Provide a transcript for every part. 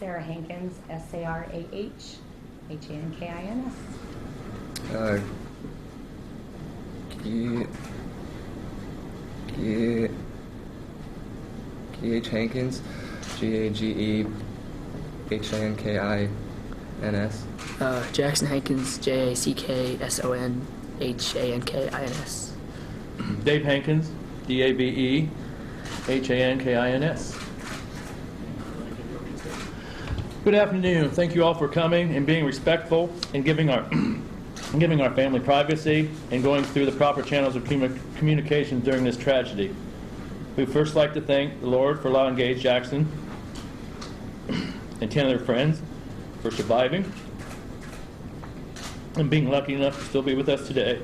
Sarah Hankins, Sarah Hankins. Gage Hankins, Gagehankins. Jackson Hankins, Jacksonhankins. Dave Hankins, Dabehankins. Good afternoon. Thank you all for coming and being respectful and giving our family privacy and going through the proper channels of communication during this tragedy. We'd first like to thank the Lord for allowing Gage Jackson and 10 of their friends for surviving and being lucky enough to still be with us today.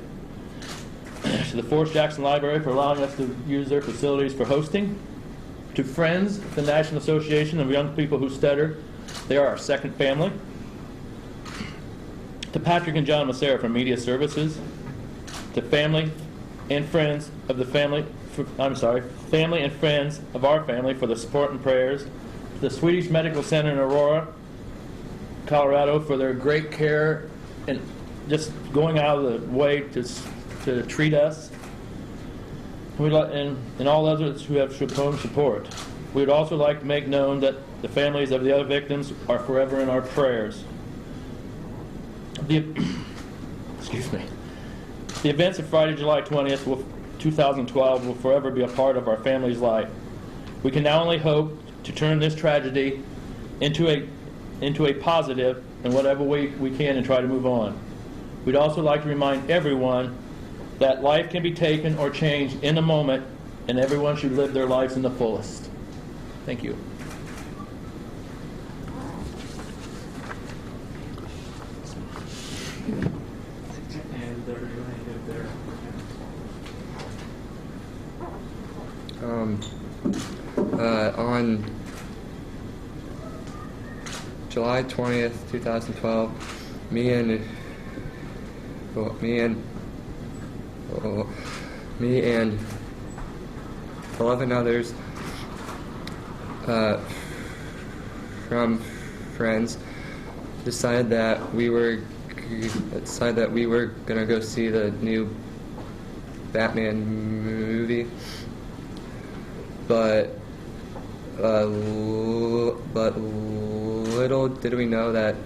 To the Forrest Jackson Library for allowing us to use their facilities for hosting. To Friends, the National Association of Young People Who Stutter, they are our second family. To Patrick and John Massera from Media Services. To family and friends of the family and friends of our family for the support and prayers. To the Swedish Medical Center in Aurora, Colorado for their great care and just going out of the way to treat us. And all others who have shown support. We would also like to make known that the families of the other victims are forever in our prayers. The events of Friday, July 20th, 2012 will forever be a part of our family's life. We can now only hope to turn this tragedy into a positive in whatever way we can and try to move on. We'd also like to remind everyone that life can be taken or changed in a moment, and everyone should live their lives in the fullest. Thank you. On July 20th, 2012, me and 11 others from friends decided that we were gonna go see the new Batman movie, but little did we know that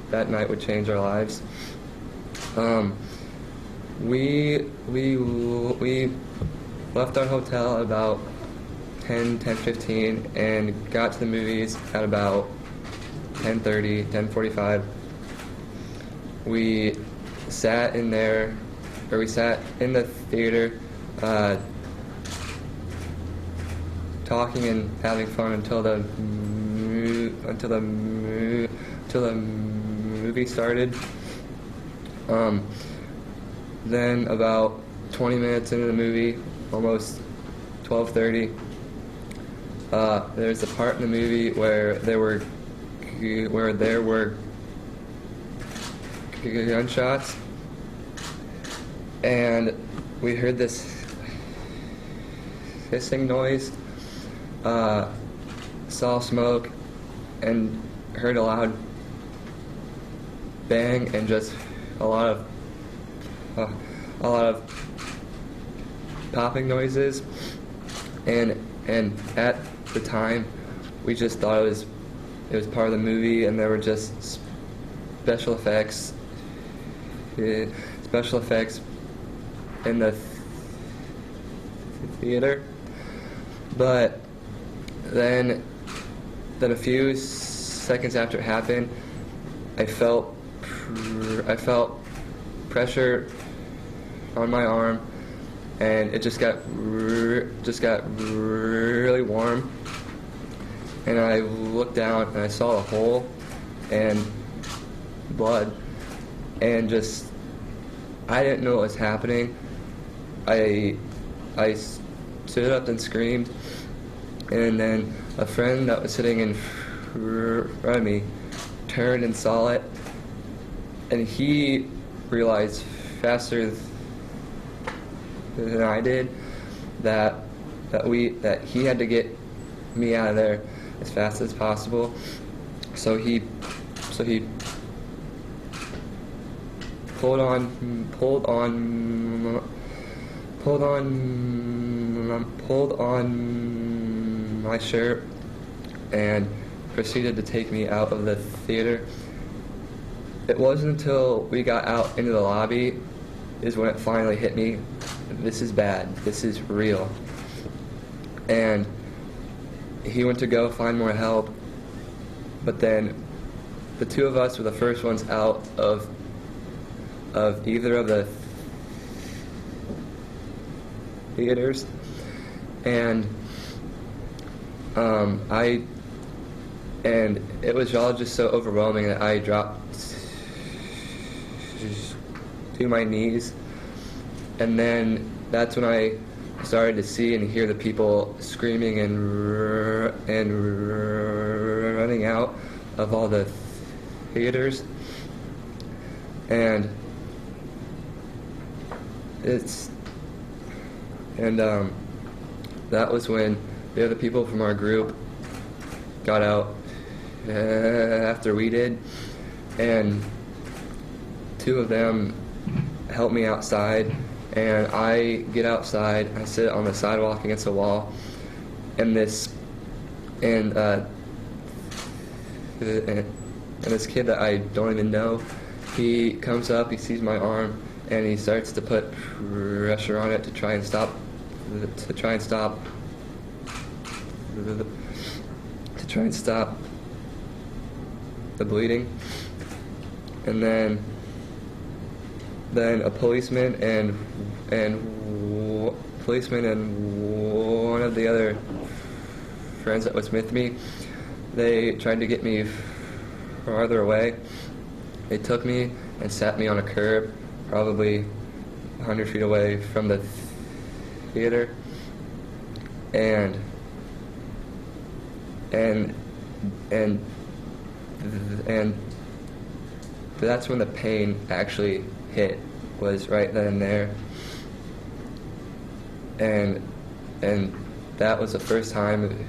that night would change our lives. We left our hotel at about 10:15 and got to the movies at about 10:30, 10:45. We sat in the theater, talking and having fun until the movie started. Then about 20 minutes into the movie, almost 12:30, there's a part in the movie where there were gunshots, and we heard this hissing noise, saw smoke, and heard a loud bang and just a lot of popping noises, and at the time we just thought it was part of the movie, and there were just special effects in the theater. But then a few seconds after it happened, I felt pressure on my arm, and it just got really warm, and I looked down and I saw a hole and blood, and I didn't know what was happening. I stood up and screamed, and then a friend that was sitting in front of me turned and saw it, and he realized faster than I did that he had to get me out of there as fast as possible. so he pulled on my shirt and proceeded to take me out of the theater. It wasn't until we got out into the lobby is when it finally hit me. This is bad. This is real. And he went to go find more help, but then the two of us were the first ones out of either of the theaters, and it was all just so overwhelming that I dropped to my knees, and then that's when I started to see and hear the people screaming and running out of all the theaters, and that was when the other people from our group got out after we did, and two of them helped me outside, and I get outside, I sit on the sidewalk against the wall, and this kid that I don't even know, he comes up, he sees my arm, and he starts to put pressure on it to try and stop the bleeding. And then a policeman and one of the other friends that was with me, they tried to get me farther away. They took me and sat me on a curb, probably 100 feet away from the theater, and that's when the pain actually hit, was right then and there, and that was the first time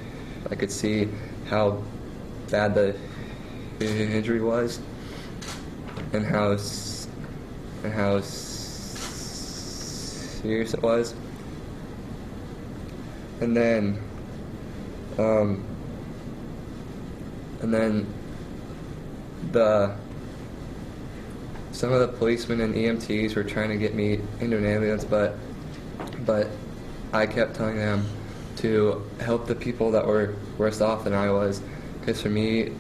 I could see how bad the injury was, and how serious it was. And then some of the policemen and EMTs were trying to get me into an ambulance, but I kept telling them to help the people that were worse off than I was, because for me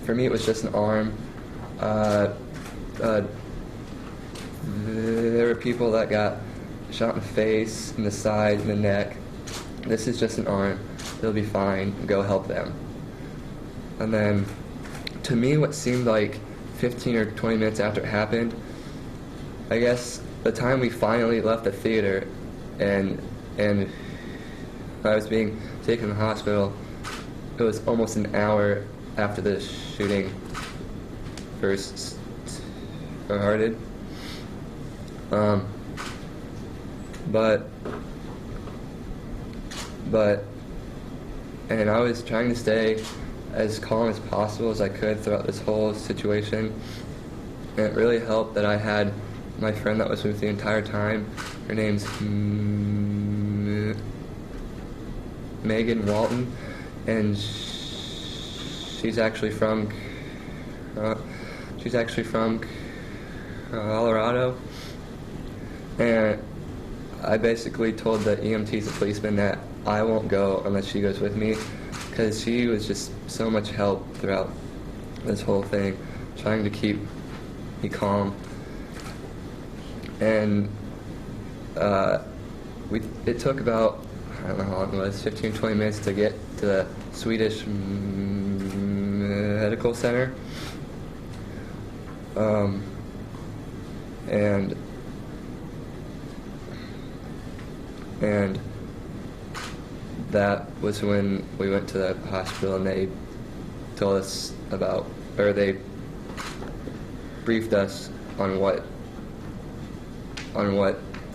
it was just an arm. There were people that got shot in the face, in the side, in the neck. This is just an arm. They'll be fine. Go help them. And then, to me, what seemed like 15 or 20 minutes after it happened, I guess the time we finally left the theater and I was being taken to the hospital, it was almost an hour after the shooting first started. And I was trying to stay as calm as possible as I could throughout this whole situation. And it really helped that I had my friend that was with me the entire time. Her name's Megan Walton, and she's actually from Colorado. And I basically told the EMTs and policemen that I won't go unless she goes with me, because she was just so much help throughout this whole thing, trying to keep me calm. And it took about, I don't know how long it was, 15, 20 minutes to get to the Swedish medical center. And that was when we went to the hospital, and they told us about, or they briefed us on what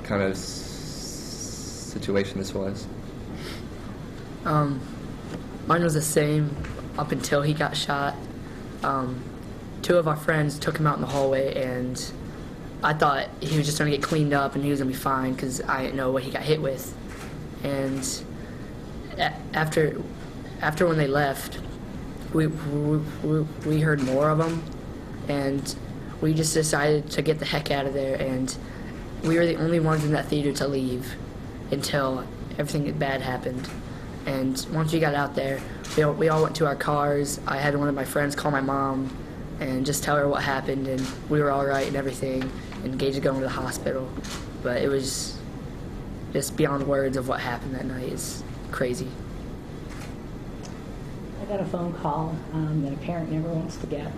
kind of situation this was. Mine was the same. up until he got shot. Two of our friends took him out in the hallway, and I thought he was just going to get cleaned up and he was going to be fine because I didn't know what he got hit with. And after when they left, we heard more of them, and we just decided to get the heck out of there. And we were the only ones in that theater to leave until everything bad happened. And once we got out there, we all went to our cars. I had one of my friends call my mom and just tell her what happened, and we were all right and everything, and Gage is going to the hospital. But it was just beyond words of what happened that night. It's crazy. I got a phone call that a parent never wants to get.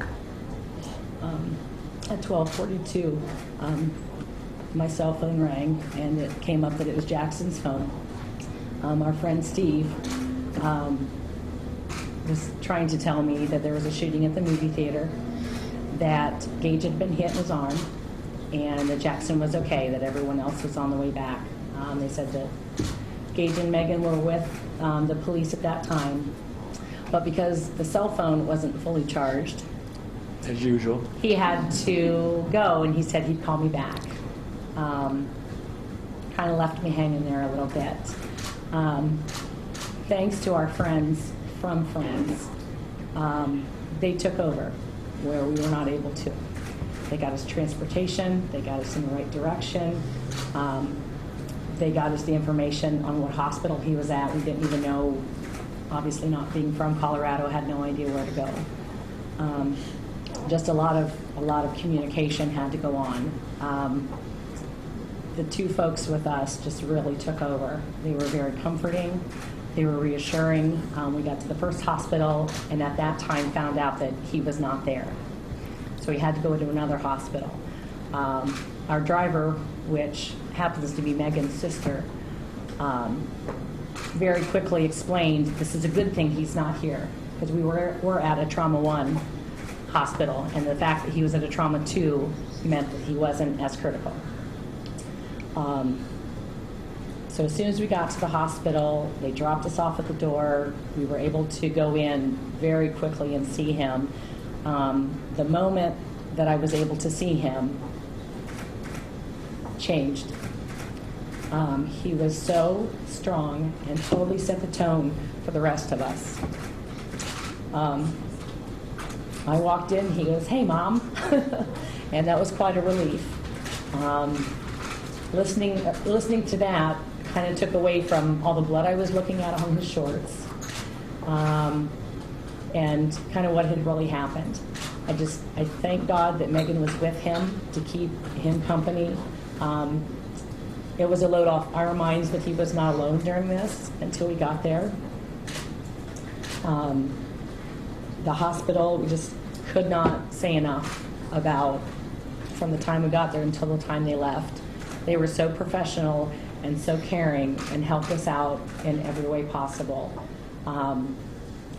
At 12:42, my cell phone rang, and it came up that it was Jackson's phone. Our friend Steve was trying to tell me that there was a shooting at the movie theater, that Gage had been hit in his arm, and that Jackson was okay, that everyone else was on the way back. They said that Gage and Megan were with the police at that time, but because the cell phone wasn't fully charged, As usual. he had to go, and he said he'd call me back. Kind of left me hanging there a little bit. Thanks to our friends from Friends, they took over where we were not able to. They got us transportation, they got us in the right direction, they got us the information on what hospital he was at. We didn't even know, obviously not being from Colorado, had no idea where to go. Just a lot of communication had to go on. The two folks with us just really took over. They were very comforting. They were reassuring. We got to the first hospital, and at that time found out that he was not there. So we had to go to another hospital. Our driver, which happens to be Megan's sister, very quickly explained, this is a good thing he's not here, because we're at a Trauma 1 hospital, and the fact that he was at a Trauma 2 meant that he wasn't as critical. So as soon as we got to the hospital, they dropped us off at the door. We were able to go in very quickly and see him. The moment that I was able to see him changed. He was so strong and totally set the tone for the rest of us. I walked in, he goes, "Hey, Mom," and that was quite a relief. Listening to that kind of took away from all the blood I was looking at on his shorts, and kind of what had really happened. I thank God that Megan was with him to keep him company. It was a load off our minds that he was not alone during this until we got there. The hospital, we just could not say enough about from the time we got there until the time they left. They were so professional and so caring and helped us out in every way possible.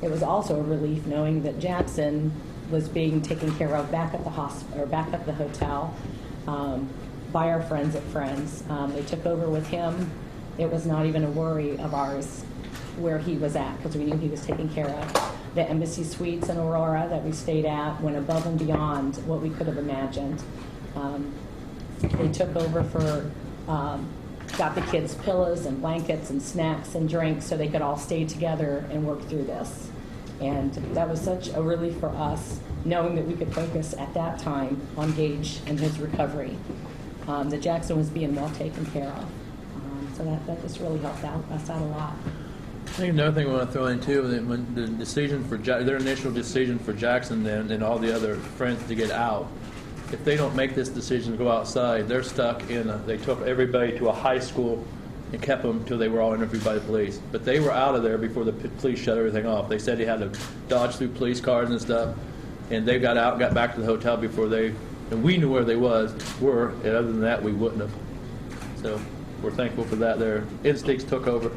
It was also a relief knowing that Jackson was being taken care of back at the hospital or back at the hotel by our friends at Friends. They took over with him. It was not even a worry of ours where he was at because we knew he was taken care of. The Embassy Suites in Aurora that we stayed at went above and beyond what we could have imagined. They took over for, got the kids pillows and blankets and snacks and drinks so they could all stay together and work through this. And that was such a relief for us, knowing that we could focus at that time on Gage and his recovery. That Jackson was being well taken care of. So that just really helped us out a lot. I think another thing we want to throw in too, that when the decision for their initial decision for Jackson then and all the other friends to get out, if they don't make this decision to go outside, they're stuck in. They took everybody to a high school and kept them until they were all interviewed by the police. But they were out of there before the police shut everything off. They said he had to dodge through police cars and stuff, and they got out and got back to the hotel before they. And we knew where they were, and other than that, we wouldn't have. So we're thankful for that. Their instincts took over.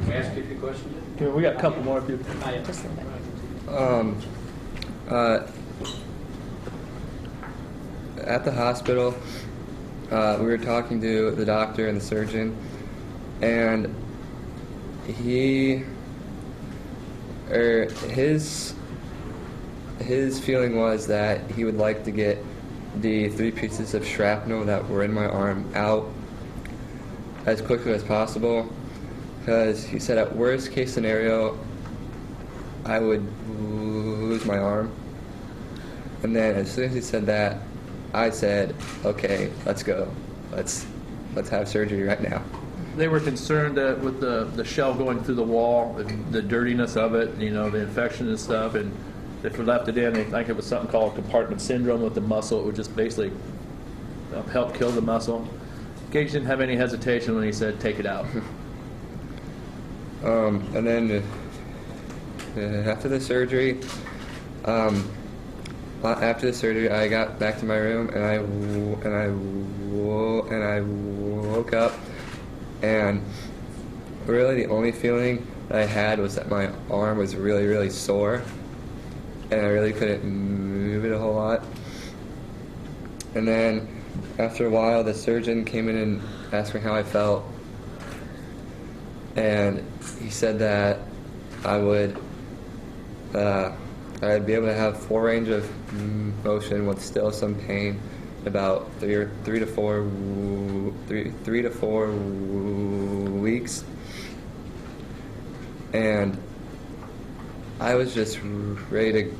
Can I ask you a few questions? Okay, we got a couple more if you. Just a little bit. At the hospital, we were talking to the doctor and the surgeon, and he, his feeling was that he would like to get the 3 pieces of shrapnel that were in my arm out as quickly as possible, because he said at worst case scenario I would lose my arm. And then as soon as he said that, I said, okay, let's go. Let's have surgery right now. They were concerned that with the shell going through the wall, and the dirtiness of it, you know, the infection and stuff, and if we left it in, they think it was something called compartment syndrome with the muscle. It would just basically help kill the muscle. Gage didn't have any hesitation when he said, take it out. And then after the surgery, I got back to my room and I woke up, and really the only feeling that I had was that my arm was really, really sore, and I really couldn't move it a whole lot. And then after a while, the surgeon came in and asked me how I felt, and he said that I'd be able to have full range of motion with still some pain, about 3 to 4 weeks. And I was just ready to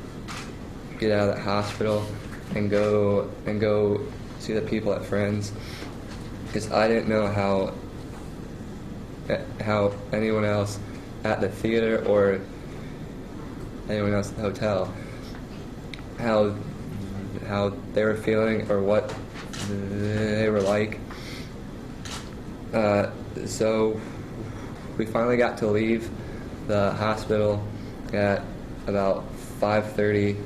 get out of the hospital and go see the people at Friends, because I didn't know how anyone else at the theater or anyone else at the hotel, how they were feeling or what they were like. So we finally got to leave the hospital at about 5:30